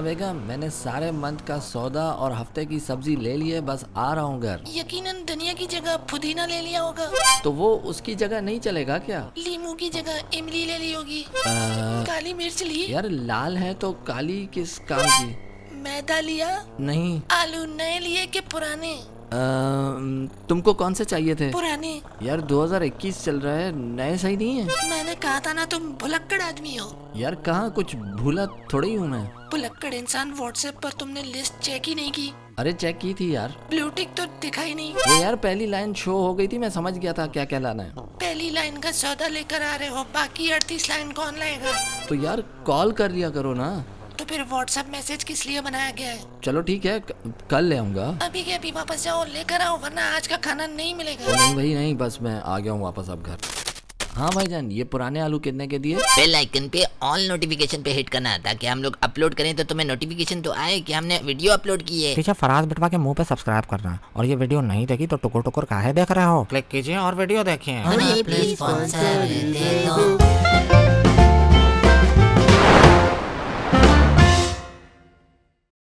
बेगम, मैंने सारे मंथ का सौदा और हफ्ते की सब्जी ले ली है, बस आ रहा हूँ घर। यकीनन धनिया की जगह पुदीना ले लिया होगा। तो वो उसकी जगह नहीं चलेगा क्या? लीमू की जगह इमली ले ली होगी। अ, काली मिर्च ली। यार लाल है तो काली किस काम की? मैदा लिया। नहीं। आलू नए लिए कि पुराने? तुमको कौन से चाहिए थे? पुराने। यार 2021 चल रहा है, नए सही नहीं है। मैंने कहा था ना तुम भुलक्कड़ आदमी हो। यार कहाँ, कुछ भूला थोड़ी हूँ मैं। भुलक्कड़ इंसान। व्हाट्सएप पर तुमने लिस्ट चेक ही नहीं की। अरे चेक की थी यार। ब्लू टिक तो दिखाई नहीं। वो यार पहली लाइन शो हो गई थी, मैं समझ गया था क्या क्या लाना है। पहली लाइन का सौदा लेकर आ रहे हो, बाकी 38 लाइन कौन लाएगा? तो यार कॉल कर लिया करो ना। तो फिर व्हाट्सएप मैसेज किस लिए बनाया गया है? चलो ठीक है, कल ले आऊंगा। अभी के अभी वापस जाओ, लेकर आओ, वरना आज का खाना नहीं मिलेगा। नहीं भाई नहीं, बस मैं आ गया हूँ वापस अब घर। हाँ भाईजान, ये पुराने आलू कितने के दिए? बेल आइकन पे ऑल नोटिफिकेशन पे हिट करना ताकि हम लोग अपलोड करें तो तुम्हें नोटिफिकेशन तो आए कि हमने वीडियो अपलोड की है। पीछे फराज बिटवा के मुंह पे सब्सक्राइब करना, और ये वीडियो नहीं देखी तो टुकुर टुकुर काहे देख रहे हो, क्लिक कीजिए और वीडियो देखिए। प्लीज स्पॉन्सर दे दो।